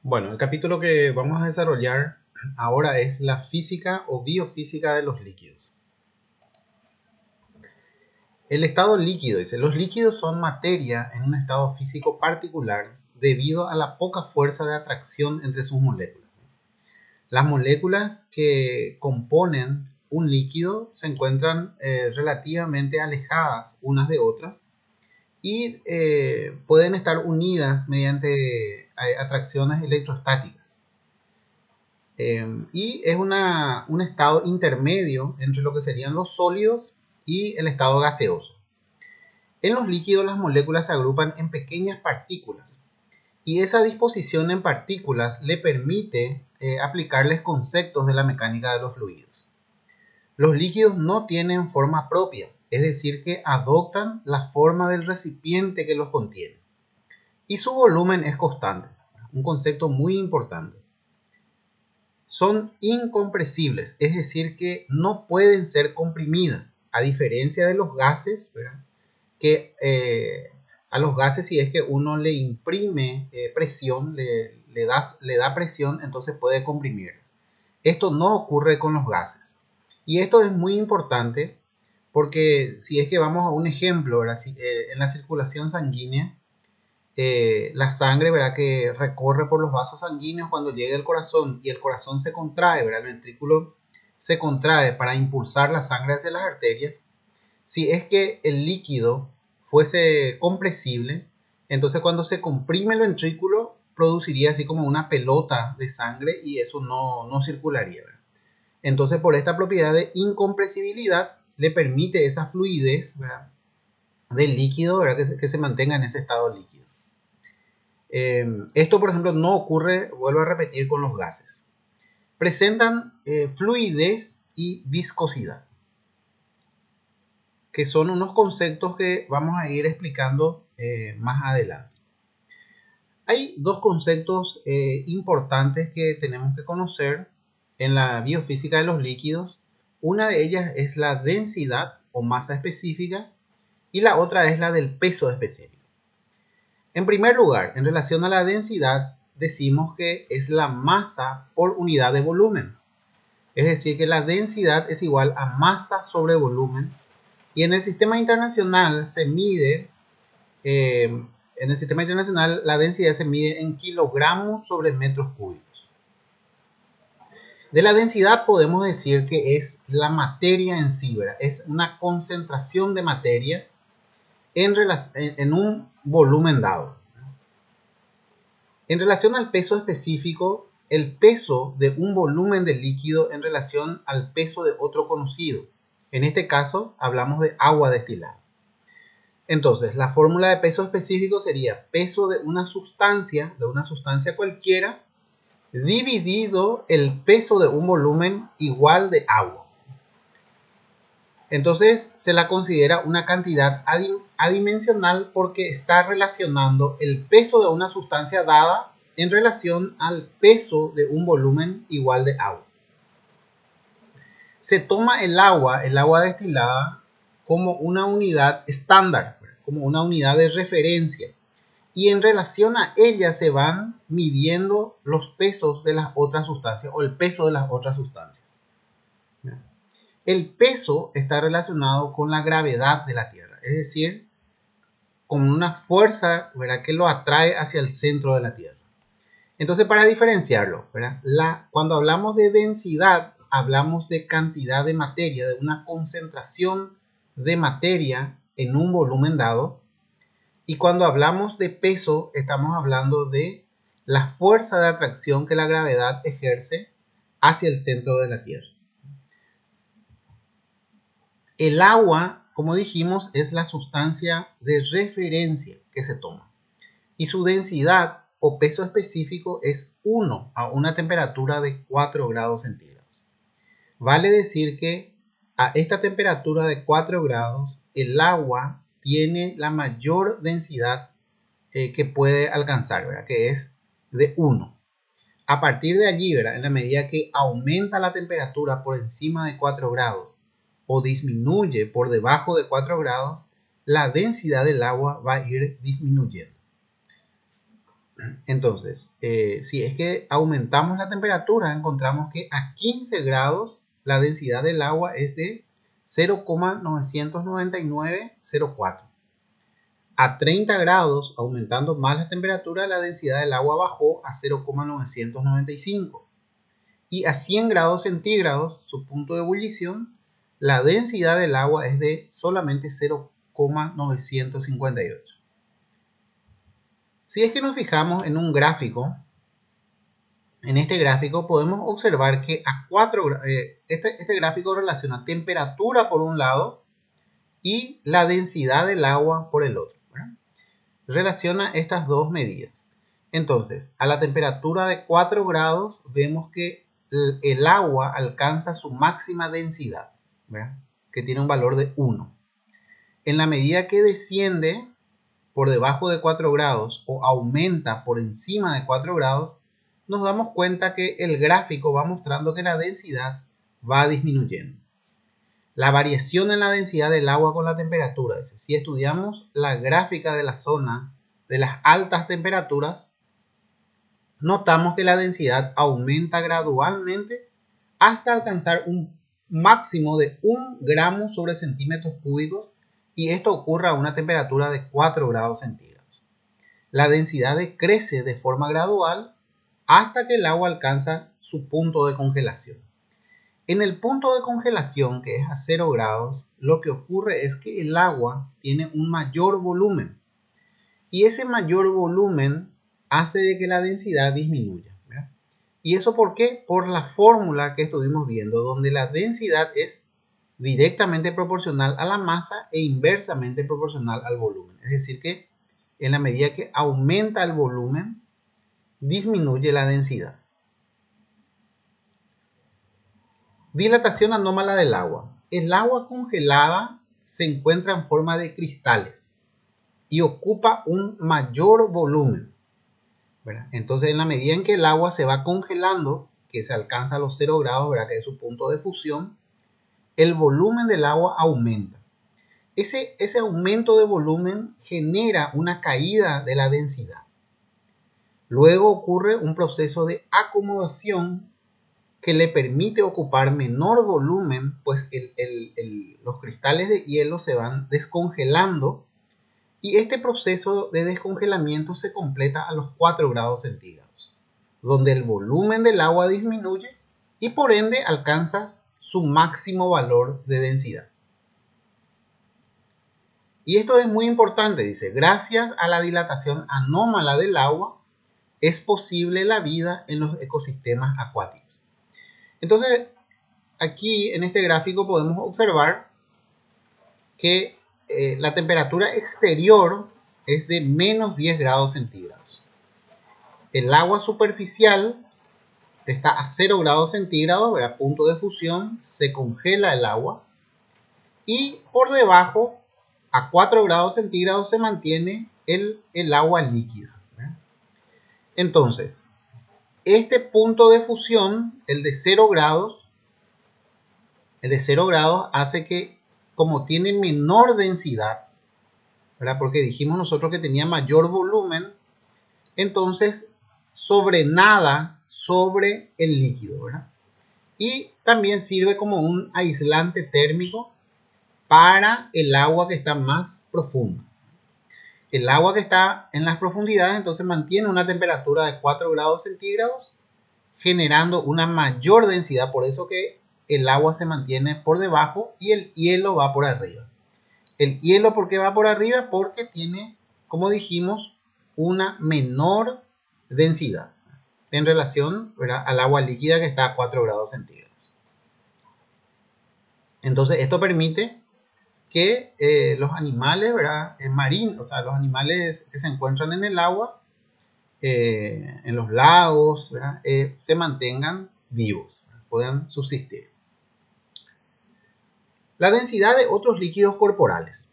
Bueno, el capítulo que vamos a desarrollar ahora es la física o biofísica de los líquidos. El estado líquido, dice, los líquidos son materia en un estado físico particular debido a la poca fuerza de atracción entre sus moléculas. Las moléculas que componen un líquido se encuentran relativamente alejadas unas de otras y pueden estar unidas mediante atracciones electrostáticas. Y es un estado intermedio entre lo que serían los sólidos y el estado gaseoso. En los líquidos las moléculas se agrupan en pequeñas partículas y esa disposición en partículas le permite aplicarles conceptos de la mecánica de los fluidos. Los líquidos no tienen forma propia, es decir, que adoptan la forma del recipiente que los contiene. Y su volumen es constante, un concepto muy importante. Son incompresibles, es decir, que no pueden ser comprimidas, a diferencia de los gases, ¿verdad? Que a los gases, si es que uno le imprime presión, le da presión, entonces puede comprimir. Esto no ocurre con los gases. Y esto es muy importante porque si es que vamos a un ejemplo, ¿verdad? En la circulación sanguínea, la sangre, ¿verdad? Que recorre por los vasos sanguíneos cuando llega al corazón y el corazón se contrae, ¿verdad? El ventrículo se contrae para impulsar la sangre hacia las arterias. Si es que el líquido fuese compresible, entonces cuando se comprime el ventrículo produciría así como una pelota de sangre y eso no circularía, ¿verdad? Entonces por esta propiedad de incompresibilidad le permite esa fluidez, ¿verdad? Del líquido, ¿verdad? Que se mantenga en ese estado líquido. Esto, por ejemplo, no ocurre, vuelvo a repetir, con los gases. Presentan fluidez y viscosidad, que son unos conceptos que vamos a ir explicando más adelante. Hay dos conceptos importantes que tenemos que conocer en la biofísica de los líquidos. Una de ellas es la densidad o masa específica y la otra es la del peso específico. En primer lugar, en relación a la densidad, decimos que es la masa por unidad de volumen. Es decir, que la densidad es igual a masa sobre volumen. Y en el sistema internacional se mide, la densidad se mide en kilogramos sobre metros cúbicos. De la densidad podemos decir que es la materia en sí, ¿verdad? Es una concentración de materia en un volumen dado. En relación al peso específico, el peso de un volumen de líquido en relación al peso de otro conocido. En este caso, hablamos de agua destilada. Entonces, la fórmula de peso específico sería peso de una sustancia cualquiera, dividido el peso de un volumen igual de agua. Entonces, se la considera una cantidad adimensional porque está relacionando el peso de una sustancia dada en relación al peso de un volumen igual de agua. Se toma el agua destilada, como una unidad estándar, como una unidad de referencia, y en relación a ella se van midiendo los pesos de las otras sustancias o el peso de las otras sustancias. El peso está relacionado con la gravedad de la Tierra, es decir, con una fuerza, ¿verdad?, que lo atrae hacia el centro de la Tierra. Entonces, para diferenciarlo, ¿verdad?, cuando hablamos de densidad, hablamos de cantidad de materia, de una concentración de materia en un volumen dado. Y cuando hablamos de peso, estamos hablando de la fuerza de atracción que la gravedad ejerce hacia el centro de la Tierra. El agua, como dijimos, es la sustancia de referencia que se toma. Y su densidad o peso específico es 1 a una temperatura de 4 grados centígrados. Vale decir que a esta temperatura de 4 grados, el agua tiene la mayor densidad que puede alcanzar, ¿verdad?, que es de 1. A partir de allí, ¿verdad?, en la medida que aumenta la temperatura por encima de 4 grados o disminuye por debajo de 4 grados, la densidad del agua va a ir disminuyendo. Entonces, si es que aumentamos la temperatura, encontramos que a 15 grados la densidad del agua es de 0,99904. A 30 grados, aumentando más la temperatura, la densidad del agua bajó a 0,995. Y a 100 grados centígrados, su punto de ebullición, la densidad del agua es de solamente 0,958. Si es que nos fijamos en un gráfico, en este gráfico podemos observar que a 4 este gráfico relaciona temperatura por un lado y la densidad del agua por el otro, ¿verdad? Relaciona estas dos medidas. Entonces, a la temperatura de 4 grados vemos que el agua alcanza su máxima densidad, ¿verdad? Que tiene un valor de 1. En la medida que desciende por debajo de 4 grados o aumenta por encima de 4 grados, nos damos cuenta que el gráfico va mostrando que la densidad va disminuyendo. La variación en la densidad del agua con la temperatura. Si estudiamos la gráfica de la zona de las altas temperaturas, notamos que la densidad aumenta gradualmente hasta alcanzar un máximo de 1 gramo sobre centímetros cúbicos, y esto ocurre a una temperatura de 4 grados centígrados. La densidad decrece de forma gradual hasta que el agua alcanza su punto de congelación. En el punto de congelación, que es a 0 grados, lo que ocurre es que el agua tiene un mayor volumen, y ese mayor volumen hace de que la densidad disminuya, ¿verdad? ¿Y eso por qué? Por la fórmula que estuvimos viendo, donde la densidad es directamente proporcional a la masa e inversamente proporcional al volumen. Es decir que en la medida que aumenta el volumen, disminuye la densidad. Dilatación anómala del agua. El agua congelada se encuentra en forma de cristales y ocupa un mayor volumen, ¿verdad? Entonces, en la medida en que el agua se va congelando, que se alcanza a los 0 grados, ¿verdad? Que es su punto de fusión, el volumen del agua aumenta. Ese aumento de volumen genera una caída de la densidad. Luego ocurre un proceso de acomodación que le permite ocupar menor volumen, pues los cristales de hielo se van descongelando, y este proceso de descongelamiento se completa a los 4 grados centígrados, donde el volumen del agua disminuye y por ende alcanza su máximo valor de densidad. Y esto es muy importante, dice, gracias a la dilatación anómala del agua es posible la vida en los ecosistemas acuáticos. Entonces, aquí en este gráfico podemos observar que la temperatura exterior es de menos 10 grados centígrados. El agua superficial está a 0 grados centígrados, a punto de fusión, se congela el agua, y por debajo a 4 grados centígrados se mantiene el agua líquida, ¿verdad? Entonces, este punto de fusión, el de 0 grados hace que, como tiene menor densidad, ¿verdad? Porque dijimos nosotros que tenía mayor volumen, entonces sobrenada sobre el líquido, ¿verdad? Y también sirve como un aislante térmico para el agua que está más profunda. El agua que está en las profundidades entonces mantiene una temperatura de 4 grados centígrados, generando una mayor densidad. Por eso que el agua se mantiene por debajo y el hielo va por arriba. El hielo, ¿por qué va por arriba? Porque tiene, como dijimos, una menor densidad en relación, ¿verdad?, al agua líquida que está a 4 grados centígrados. Entonces esto permite que los animales, ¿verdad?, marinos, o sea, los animales que se encuentran en el agua, en los lagos, ¿verdad?, se mantengan vivos, ¿verdad?, puedan subsistir. La densidad de otros líquidos corporales.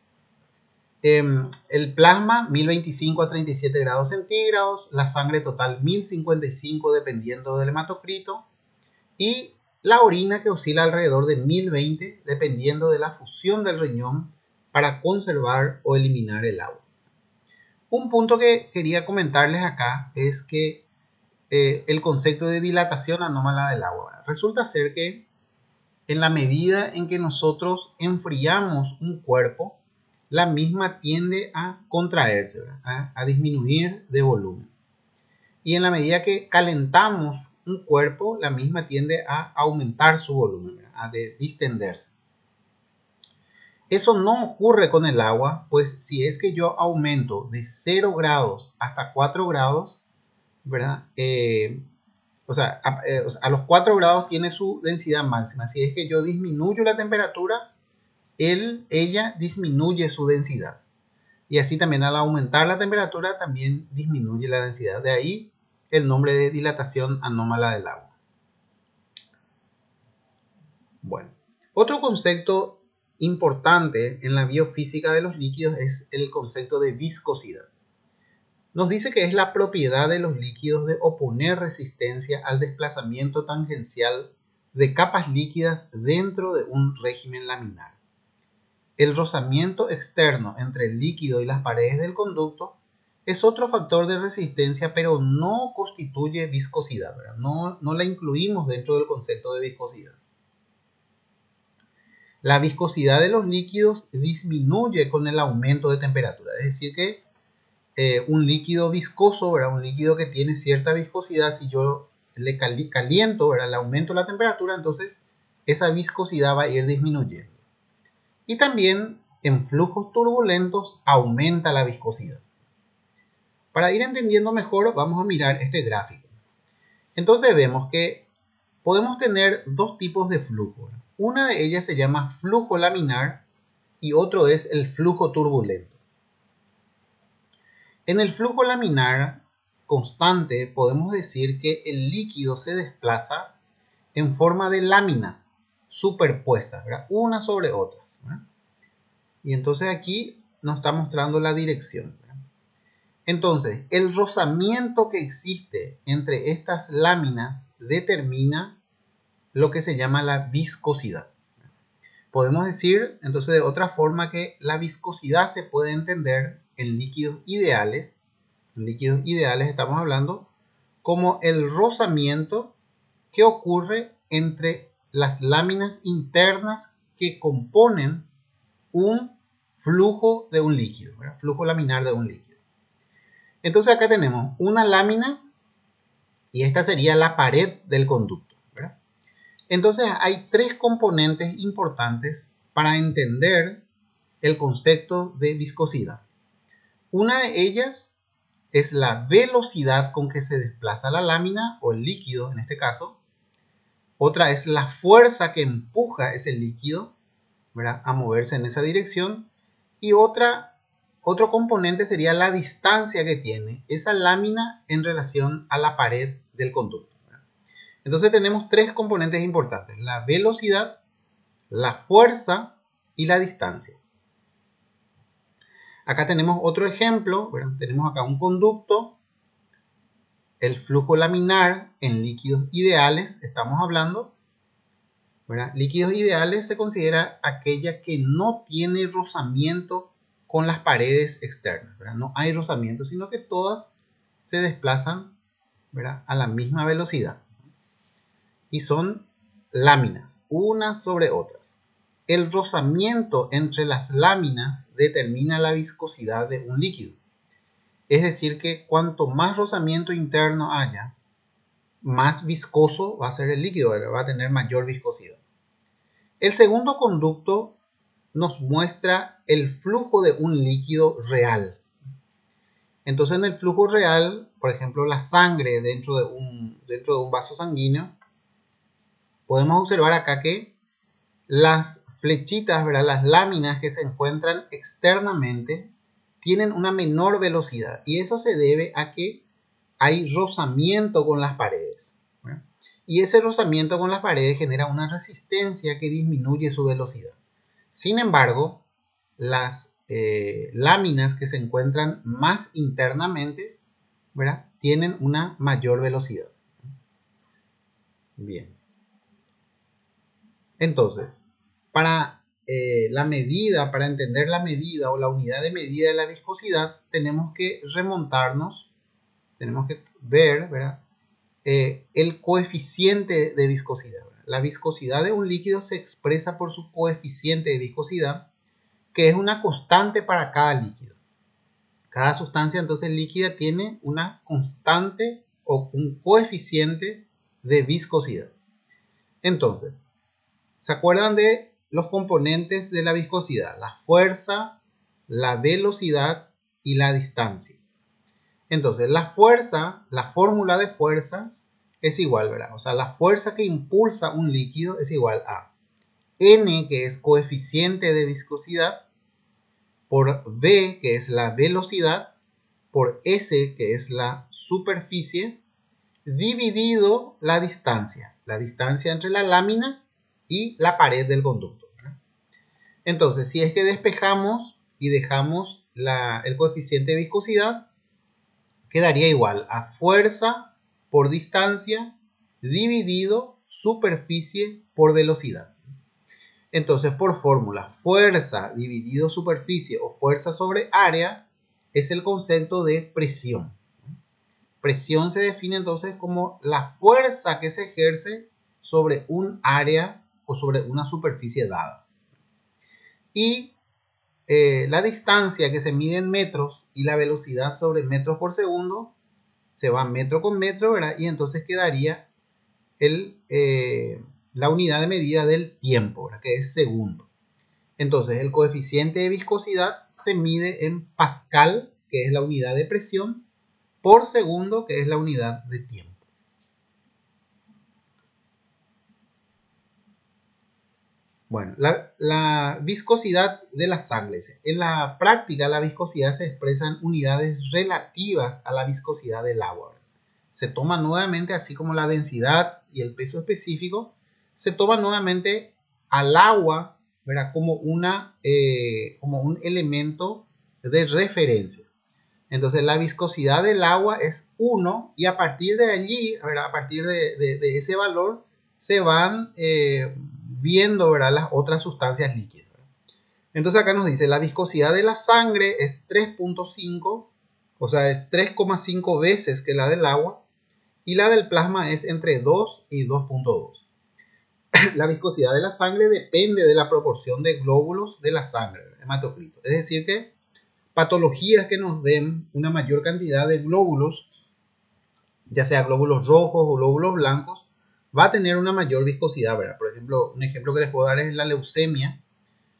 El plasma 1025 a 37 grados centígrados, la sangre total 1055 dependiendo del hematocrito, y la orina, que oscila alrededor de 1020 dependiendo de la fusión del riñón para conservar o eliminar el agua. Un punto que quería comentarles acá es que el concepto de dilatación anómala del agua, ¿verdad? Resulta ser que en la medida en que nosotros enfriamos un cuerpo, la misma tiende a contraerse, ¿verdad? A disminuir de volumen. Y en la medida que calentamos un cuerpo, la misma tiende a aumentar su volumen, ¿verdad? A distenderse. Eso no ocurre con el agua, pues si es que yo aumento de 0 grados hasta 4 grados, ¿verdad? A los 4 grados tiene su densidad máxima. Si es que yo disminuyo la temperatura, ella disminuye su densidad. Y así también al aumentar la temperatura también disminuye la densidad. De ahí el nombre de dilatación anómala del agua. Bueno, otro concepto importante en la biofísica de los líquidos es el concepto de viscosidad. Nos dice que es la propiedad de los líquidos de oponer resistencia al desplazamiento tangencial de capas líquidas dentro de un régimen laminar. El rozamiento externo entre el líquido y las paredes del conducto es otro factor de resistencia, pero no constituye viscosidad, ¿verdad? No la incluimos dentro del concepto de viscosidad. La viscosidad de los líquidos disminuye con el aumento de temperatura. Es decir que un líquido viscoso, ¿verdad? Un líquido que tiene cierta viscosidad, si yo le caliento, ¿verdad? Le aumento la temperatura, entonces esa viscosidad va a ir disminuyendo. Y también en flujos turbulentos aumenta la viscosidad. Para ir entendiendo mejor, vamos a mirar este gráfico. Entonces vemos que podemos tener dos tipos de flujo. Una de ellas se llama flujo laminar y otro es el flujo turbulento. En el flujo laminar constante podemos decir que el líquido se desplaza en forma de láminas superpuestas, ¿verdad? Unas sobre otras, ¿verdad? Y entonces aquí nos está mostrando la dirección, ¿verdad? Entonces, el rozamiento que existe entre estas láminas determina lo que se llama la viscosidad. Podemos decir, entonces, de otra forma que la viscosidad se puede entender en líquidos ideales. En líquidos ideales estamos hablando como el rozamiento que ocurre entre las láminas internas que componen un flujo de un líquido, ¿verdad? Flujo laminar de un líquido. Entonces acá tenemos una lámina y esta sería la pared del conducto, ¿verdad? Entonces hay tres componentes importantes para entender el concepto de viscosidad. Una de ellas es la velocidad con que se desplaza la lámina o el líquido en este caso. Otra es la fuerza que empuja ese líquido, ¿verdad?, a moverse en esa dirección. Y otro componente sería la distancia que tiene esa lámina en relación a la pared del conducto, ¿verdad? Entonces tenemos tres componentes importantes: la velocidad, la fuerza y la distancia. Acá tenemos otro ejemplo, ¿verdad? Tenemos acá un conducto, el flujo laminar en líquidos ideales, estamos hablando, ¿verdad? Líquidos ideales se considera aquella que no tiene rozamiento con las paredes externas, ¿verdad? No hay rozamiento, sino que todas se desplazan, ¿verdad?, a la misma velocidad. Y son láminas, unas sobre otras. El rozamiento entre las láminas determina la viscosidad de un líquido. Es decir que cuanto más rozamiento interno haya, más viscoso va a ser el líquido, ¿verdad? Va a tener mayor viscosidad. El segundo conducto nos muestra el flujo de un líquido real. Entonces en el flujo real, por ejemplo la sangre dentro de un vaso sanguíneo, podemos observar acá que las flechitas, ¿verdad?, las láminas que se encuentran externamente tienen una menor velocidad, y eso se debe a que hay rozamiento con las paredes, ¿verdad? Y ese rozamiento con las paredes genera una resistencia que disminuye su velocidad. Sin embargo, las láminas que se encuentran más internamente, ¿verdad?, tienen una mayor velocidad. Bien. Entonces, para la medida, para entender la medida o la unidad de medida de la viscosidad, tenemos que remontarnos, tenemos que ver, ¿verdad? El coeficiente de viscosidad. La viscosidad de un líquido se expresa por su coeficiente de viscosidad, que es una constante para cada líquido. Cada sustancia entonces líquida tiene una constante o un coeficiente de viscosidad. Entonces, ¿se acuerdan de los componentes de la viscosidad? La fuerza, la velocidad y la distancia. Entonces, la fuerza, la fórmula de fuerza es igual, ¿verdad? O sea, la fuerza que impulsa un líquido es igual a N, que es coeficiente de viscosidad, por V, que es la velocidad, por S, que es la superficie, dividido la distancia entre la lámina y la pared del conducto, ¿verdad? Entonces, si es que despejamos y dejamos el coeficiente de viscosidad, quedaría igual a fuerza por distancia dividido superficie por velocidad. Entonces, por fórmula, fuerza dividido superficie o fuerza sobre área es el concepto de presión. Presión se define entonces como la fuerza que se ejerce sobre un área o sobre una superficie dada. Y la distancia que se mide en metros y la velocidad sobre metros por segundo se va metro con metro, ¿verdad? Y entonces quedaría la unidad de medida del tiempo, ¿verdad? Que es segundo. Entonces el coeficiente de viscosidad se mide en pascal, que es la unidad de presión, por segundo, que es la unidad de tiempo. Bueno, la viscosidad de la sangre. En la práctica, la viscosidad se expresa en unidades relativas a la viscosidad del agua. Se toma nuevamente, así como la densidad y el peso específico, se toma nuevamente al agua, ¿verdad? Como un elemento de referencia. Entonces la viscosidad del agua es 1 y a partir de allí, ¿verdad? A partir de ese valor, se van viendo, ¿verdad? Las otras sustancias líquidas, ¿verdad? Entonces acá nos dice la viscosidad de la sangre es 3.5, o sea, es 3,5 veces que la del agua, y la del plasma es entre 2 y 2.2. La viscosidad de la sangre depende de la proporción de glóbulos de la sangre, hematocrito. Es decir que patologías que nos den una mayor cantidad de glóbulos, ya sea glóbulos rojos o glóbulos blancos, va a tener una mayor viscosidad, ¿verdad? Por ejemplo, un ejemplo que les puedo dar es la leucemia,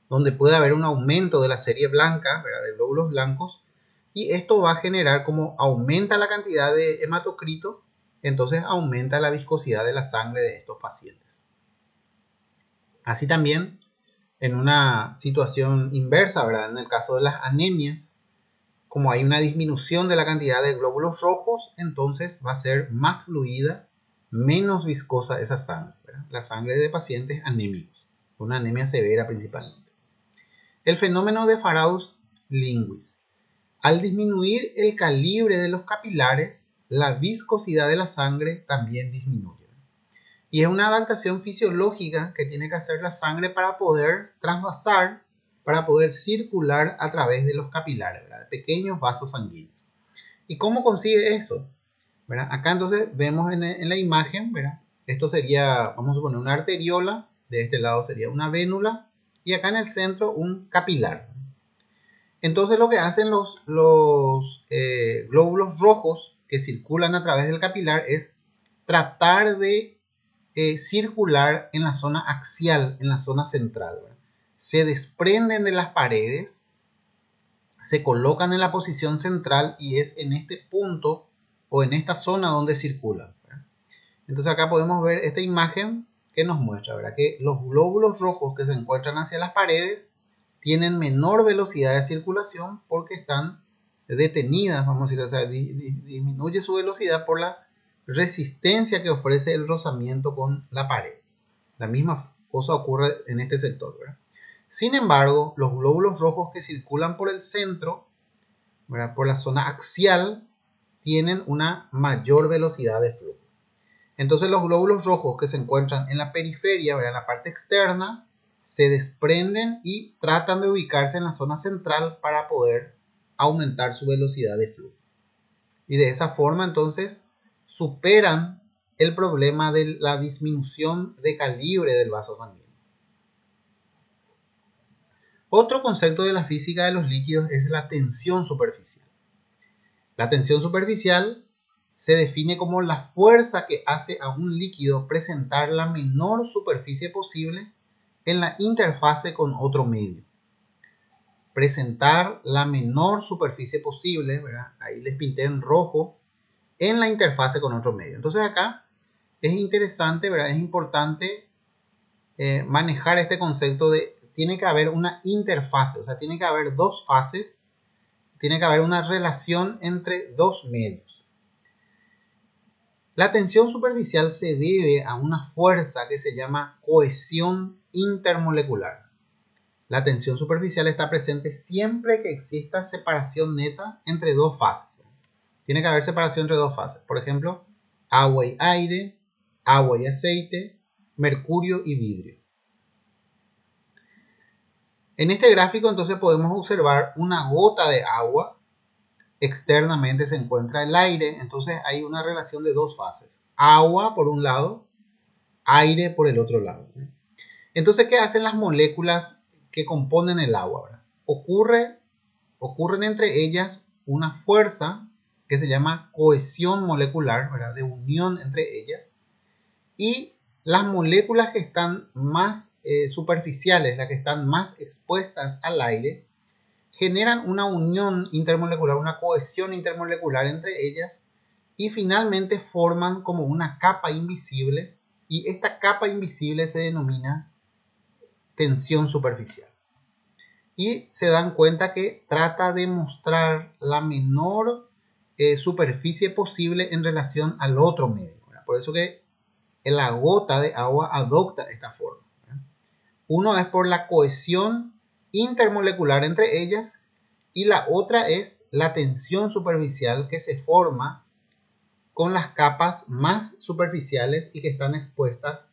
donde puede haber un aumento de la serie blanca, ¿verdad? De glóbulos blancos, y esto va a generar, como aumenta la cantidad de hematocrito, entonces aumenta la viscosidad de la sangre de estos pacientes. Así también, en una situación inversa, ¿verdad? En el caso de las anemias, como hay una disminución de la cantidad de glóbulos rojos, entonces va a ser más fluida, menos viscosa esa sangre, ¿verdad? La sangre de pacientes anémicos, una anemia severa principalmente. El fenómeno de Faraus-Lewis. Al disminuir el calibre de los capilares, la viscosidad de la sangre también disminuye. Y es una adaptación fisiológica que tiene que hacer la sangre para poder trasvasar, para poder circular a través de los capilares, ¿verdad? Pequeños vasos sanguíneos. ¿Y cómo consigue eso? ¿Verdad? Acá entonces vemos en la imagen, ¿verdad? Esto sería, vamos a suponer, una arteriola, de este lado sería una vénula, y acá en el centro un capilar. Entonces lo que hacen los glóbulos rojos que circulan a través del capilar es tratar de circular en la zona axial, en la zona central, ¿verdad? Se desprenden de las paredes, se colocan en la posición central y es en este punto o en esta zona donde circulan, ¿verdad? Entonces acá podemos ver esta imagen que nos muestra, ¿verdad? Que los glóbulos rojos que se encuentran hacia las paredes tienen menor velocidad de circulación porque están detenidas, vamos a decir, o sea, disminuye su velocidad por la resistencia que ofrece el rozamiento con la pared. La misma cosa ocurre en este sector, ¿verdad? Sin embargo, los glóbulos rojos que circulan por el centro, ¿verdad? Por la zona axial, tienen una mayor velocidad de flujo. Entonces los glóbulos rojos que se encuentran en la periferia, ¿verdad? En la parte externa, se desprenden y tratan de ubicarse en la zona central para poder aumentar su velocidad de flujo. Y de esa forma entonces superan el problema de la disminución de calibre del vaso sanguíneo. Otro concepto de la física de los líquidos es la tensión superficial. La tensión superficial se define como la fuerza que hace a un líquido presentar la menor superficie posible en la interfase con otro medio. Presentar la menor superficie posible, ¿verdad? Ahí les pinté en rojo, en la interfase con otro medio. Entonces acá es interesante, ¿verdad? Es importante manejar este concepto de tiene que haber una interfase, o sea, tiene que haber dos fases, tiene que haber una relación entre dos medios. La tensión superficial se debe a una fuerza que se llama cohesión intermolecular. La tensión superficial está presente siempre que exista separación neta entre dos fases. Tiene que haber separación entre dos fases. Por ejemplo, agua y aire, agua y aceite, mercurio y vidrio. En este gráfico entonces podemos observar una gota de agua. Externamente se encuentra el aire. Entonces hay una relación de dos fases. Agua por un lado, aire por el otro lado. Entonces, ¿qué hacen las moléculas que componen el agua? Ocurren entre ellas una fuerza que se llama cohesión molecular, ¿verdad? De unión entre ellas. Y las moléculas que están más superficiales, las que están más expuestas al aire, generan una unión intermolecular, una cohesión intermolecular entre ellas y finalmente forman como una capa invisible, y esta capa invisible se denomina tensión superficial. Y se dan cuenta que trata de mostrar la menor superficie posible en relación al otro medio, ¿verdad? Por eso que la gota de agua adopta esta forma, ¿verdad? Uno es por la cohesión intermolecular entre ellas y la otra es la tensión superficial que se forma con las capas más superficiales y que están expuestas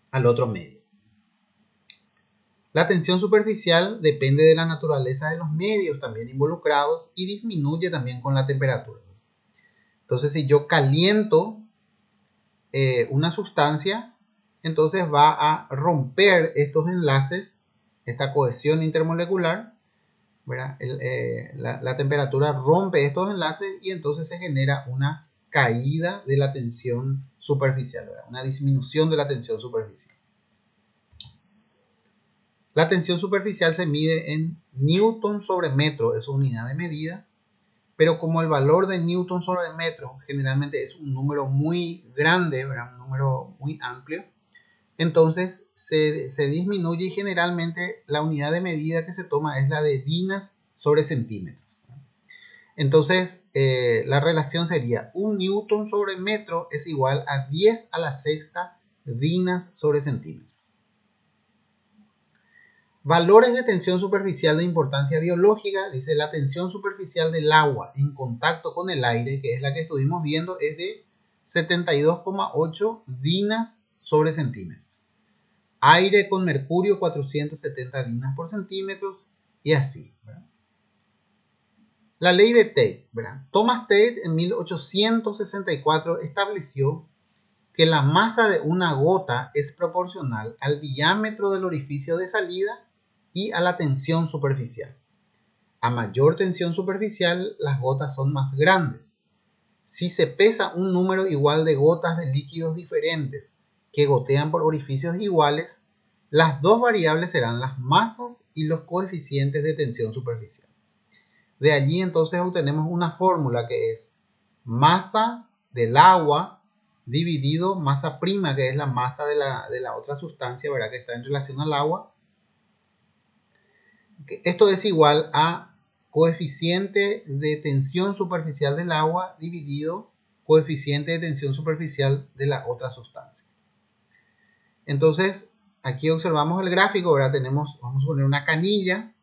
al otro medio. La tensión superficial depende de la naturaleza de los medios también involucrados y disminuye también con la temperatura. Entonces, si yo caliento una sustancia, entonces va a romper estos enlaces, esta cohesión intermolecular, ¿verdad? La temperatura rompe estos enlaces y entonces se genera una caída de la tensión superficial, ¿verdad? Una disminución de la tensión superficial. La tensión superficial se mide en newton sobre metro, es su unidad de medida, pero como el valor de newton sobre metro generalmente es un número muy grande, ¿verdad? Un número muy amplio, entonces se disminuye y generalmente la unidad de medida que se toma es la de dinas sobre centímetros. Entonces la relación sería 1 newton sobre metro es igual a 10 a la sexta dinas sobre centímetros. Valores de tensión superficial de importancia biológica, dice la tensión superficial del agua en contacto con el aire, que es la que estuvimos viendo, es de 72,8 dinas sobre centímetros. Aire con mercurio 470 dinas por centímetros y así, ¿verdad? La ley de Tate, ¿verdad? Thomas Tate en 1864 estableció que la masa de una gota es proporcional al diámetro del orificio de salida y a la tensión superficial. A mayor tensión superficial, las gotas son más grandes. Si se pesa un número igual de gotas de líquidos diferentes que gotean por orificios iguales, las dos variables serán las masas y los coeficientes de tensión superficial. De allí entonces obtenemos una fórmula que es masa del agua dividido masa prima, que es la masa de la otra sustancia, ¿verdad? Que está en relación al agua. Esto es igual a coeficiente de tensión superficial del agua dividido coeficiente de tensión superficial de la otra sustancia. Entonces, aquí observamos el gráfico, ¿verdad? Vamos a poner una canilla.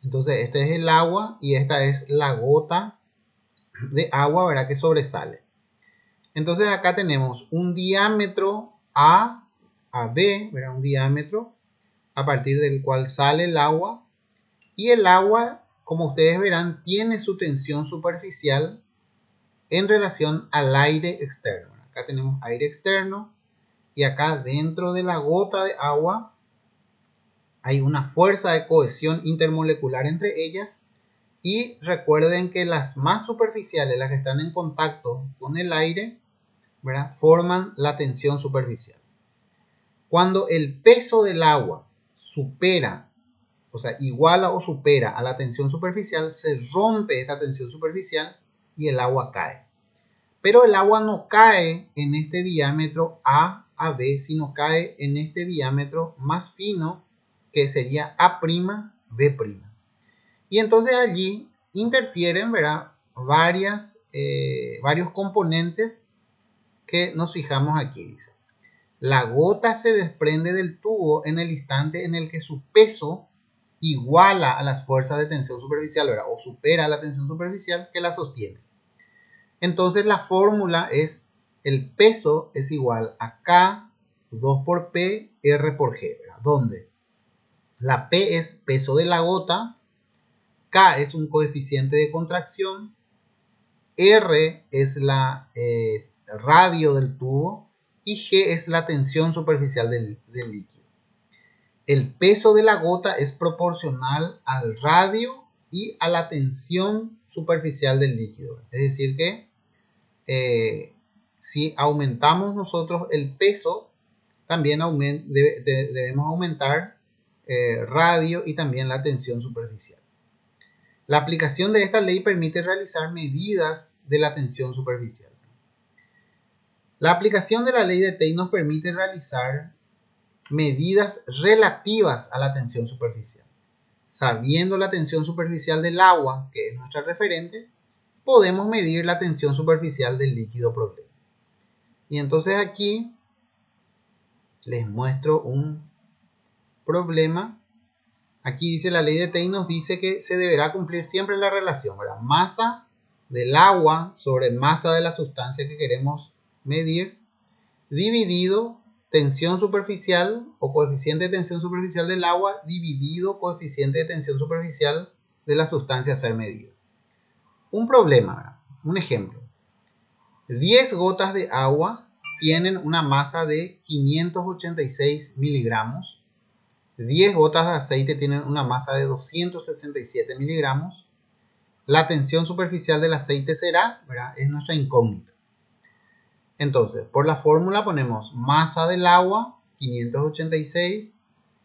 Entonces, este es el agua y esta es la gota de agua, ¿verdad? Que sobresale. Entonces, acá tenemos un diámetro A B, ¿verdad? Un diámetro. a partir del cual sale el agua, y el agua, como ustedes verán, tiene su tensión superficial en relación al aire externo. Acá tenemos aire externo y acá dentro de la gota de agua hay una fuerza de cohesión intermolecular entre ellas, y recuerden que las más superficiales, las que están en contacto con el aire, ¿verdad?, forman la tensión superficial. Cuando el peso del agua supera, o sea, iguala o supera a la tensión superficial, se rompe esta tensión superficial y el agua cae. Pero el agua no cae en este diámetro A a B, sino cae en este diámetro más fino, que sería A', B'. Y entonces allí interfieren, ¿verdad?, varios componentes que nos fijamos aquí. Dice: la gota se desprende del tubo en el instante en el que su peso iguala a las fuerzas de tensión superficial, ¿verdad?, o supera la tensión superficial que la sostiene. Entonces la fórmula es: el peso es igual a K 2 por P R por G, ¿verdad?, donde la P es peso de la gota, K es un coeficiente de contracción, R es la radio del tubo y G es la tensión superficial del líquido. El peso de la gota es proporcional al radio y a la tensión superficial del líquido. Es decir que si aumentamos nosotros el peso, también debemos aumentar radio y también la tensión superficial. La aplicación de esta ley permite realizar medidas de la tensión superficial. La aplicación de la ley de Tate nos permite realizar medidas relativas a la tensión superficial. Sabiendo la tensión superficial del agua, que es nuestra referente, podemos medir la tensión superficial del líquido problema. Y entonces aquí les muestro un problema. Aquí dice: la ley de Tate nos dice que se deberá cumplir siempre la relación, ¿verdad?, masa del agua sobre masa de la sustancia que queremos medir, dividido tensión superficial o coeficiente de tensión superficial del agua dividido coeficiente de tensión superficial de la sustancia a ser medida. Un problema, ¿verdad?, un ejemplo: 10 gotas de agua tienen una masa de 586 miligramos. 10 gotas de aceite tienen una masa de 267 miligramos. La tensión superficial del aceite será, ¿verdad?, es nuestra incógnita. Entonces, por la fórmula ponemos masa del agua, 586,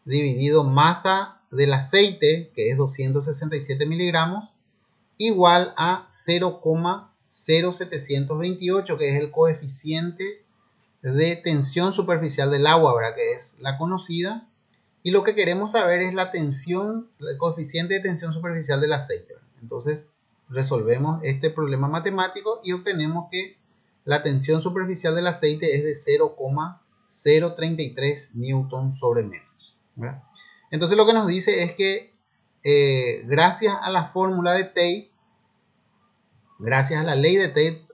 dividido masa del aceite, que es 267 miligramos, igual a 0,0728, que es el coeficiente de tensión superficial del agua, ¿verdad?, que es la conocida. Y lo que queremos saber es la tensión, el coeficiente de tensión superficial del aceite. Entonces resolvemos este problema matemático y obtenemos que la tensión superficial del aceite es de 0,033 newton sobre metros, ¿verdad? Entonces lo que nos dice es que gracias a la fórmula de Tate, gracias a la ley de Tate,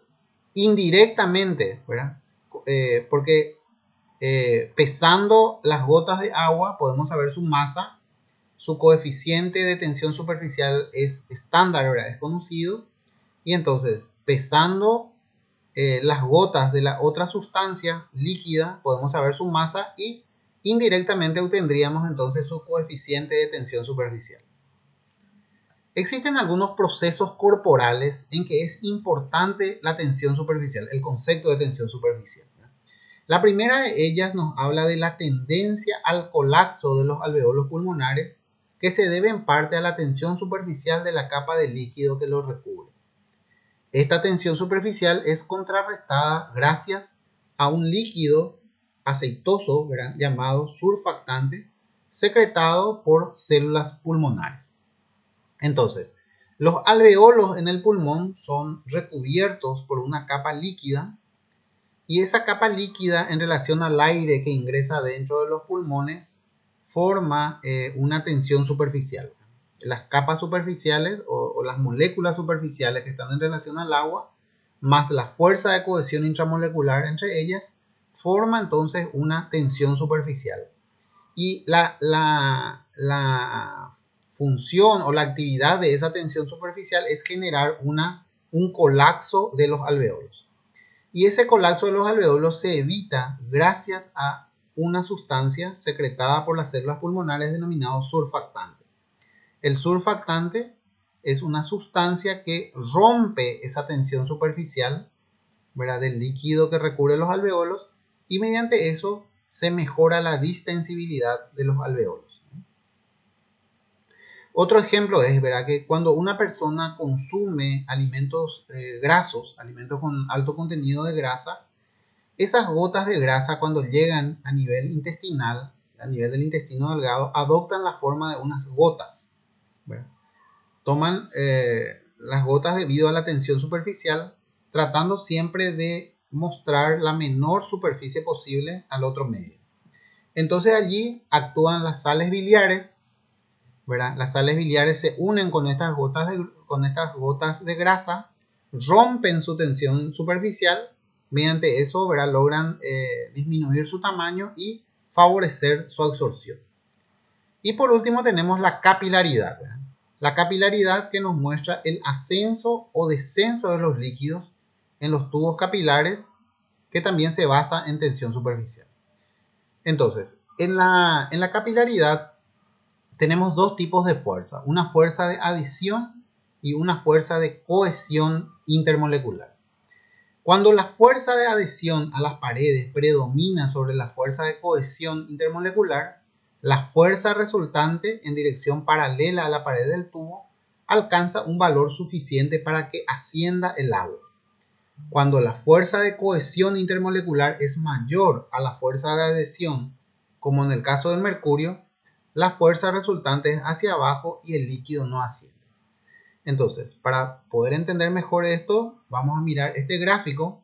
indirectamente, ¿verdad?, porque pesando las gotas de agua podemos saber su masa, su coeficiente de tensión superficial es estándar, ¿verdad?, es conocido, y entonces pesando las gotas de la otra sustancia líquida podemos saber su masa y indirectamente obtendríamos entonces su coeficiente de tensión superficial. Existen algunos procesos corporales en que es importante la tensión superficial, el concepto de tensión superficial. La primera de ellas nos habla de la tendencia al colapso de los alveolos pulmonares, que se debe en parte a la tensión superficial de la capa de líquido que los recubre. Esta tensión superficial es contrarrestada gracias a un líquido aceitoso, ¿verdad?, llamado surfactante, secretado por células pulmonares. Entonces, los alveolos en el pulmón son recubiertos por una capa líquida, y esa capa líquida en relación al aire que ingresa dentro de los pulmones forma una tensión superficial. Las capas superficiales o las moléculas superficiales que están en relación al agua, más la fuerza de cohesión intramolecular entre ellas, forma entonces una tensión superficial. y la función o la actividad de esa tensión superficial es generar un colapso de los alveolos. Y ese colapso de los alveolos se evita gracias a una sustancia secretada por las células pulmonares denominado surfactante. El surfactante es una sustancia que rompe esa tensión superficial, ¿verdad?, del líquido que recubre los alveolos, y mediante eso se mejora la distensibilidad de los alveolos. Otro ejemplo es, ¿verdad?, que cuando una persona consume alimentos grasos, alimentos con alto contenido de grasa, esas gotas de grasa cuando llegan a nivel intestinal, a nivel del intestino delgado, adoptan la forma de unas gotas, ¿verdad? Toman las gotas debido a la tensión superficial, tratando siempre de mostrar la menor superficie posible al otro medio. Entonces allí actúan las sales biliares, ¿verdad? Las sales biliares se unen con estas gotas de grasa, rompen su tensión superficial, mediante eso, ¿verdad?, logran disminuir su tamaño y favorecer su absorción. Y por último tenemos la capilaridad, ¿verdad? La capilaridad que nos muestra el ascenso o descenso de los líquidos en los tubos capilares, que también se basa en tensión superficial. Entonces, en la capilaridad tenemos dos tipos de fuerza, una fuerza de adhesión y una fuerza de cohesión intermolecular. Cuando la fuerza de adhesión a las paredes predomina sobre la fuerza de cohesión intermolecular, la fuerza resultante en dirección paralela a la pared del tubo alcanza un valor suficiente para que ascienda el agua. Cuando la fuerza de cohesión intermolecular es mayor a la fuerza de adhesión, como en el caso del mercurio, la fuerza resultante es hacia abajo y el líquido no asciende. Entonces, para poder entender mejor esto, vamos a mirar este gráfico.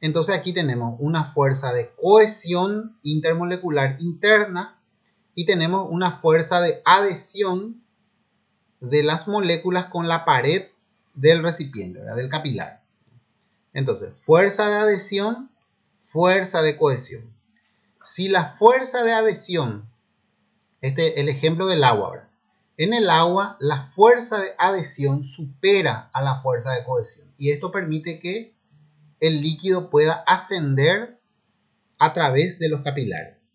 Entonces aquí tenemos una fuerza de cohesión intermolecular interna y tenemos una fuerza de adhesión de las moléculas con la pared del recipiente, ¿verdad?, del capilar. Entonces, fuerza de adhesión, fuerza de cohesión. Si la fuerza de adhesión, el ejemplo del agua, ¿verdad?, en el agua la fuerza de adhesión supera a la fuerza de cohesión y esto permite que el líquido pueda ascender a través de los capilares.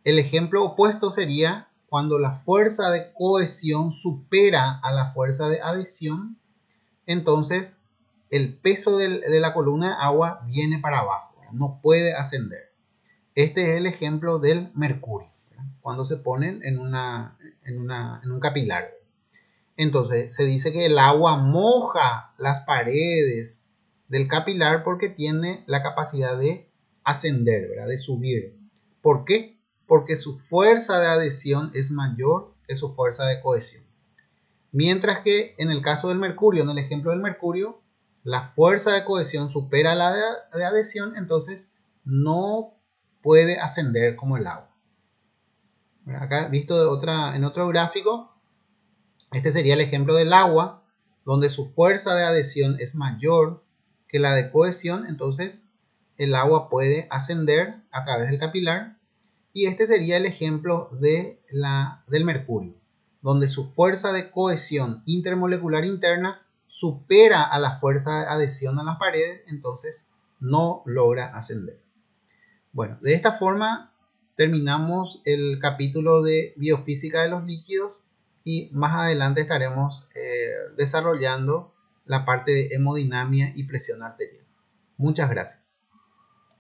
El ejemplo opuesto sería cuando la fuerza de cohesión supera a la fuerza de adhesión, entonces el peso de la columna de agua viene para abajo, ¿verdad?, no puede ascender. Este es el ejemplo del mercurio, ¿verdad?, cuando se ponen en un capilar. Entonces se dice que el agua moja las paredes del capilar porque tiene la capacidad de ascender, ¿verdad?, de subir. ¿Por qué? Porque su fuerza de adhesión es mayor que su fuerza de cohesión. Mientras que en el caso del mercurio, en el ejemplo del mercurio, la fuerza de cohesión supera la de adhesión, entonces no puede ascender como el agua. Acá visto en otro gráfico, este sería el ejemplo del agua, donde su fuerza de adhesión es mayor que la de cohesión, entonces el agua puede ascender a través del capilar. Y este sería el ejemplo del mercurio, donde su fuerza de cohesión intermolecular interna supera a la fuerza de adhesión a las paredes, entonces no logra ascender. Bueno, de esta forma terminamos el capítulo de biofísica de los líquidos y más adelante estaremos desarrollando la parte de hemodinamia y presión arterial. Muchas gracias.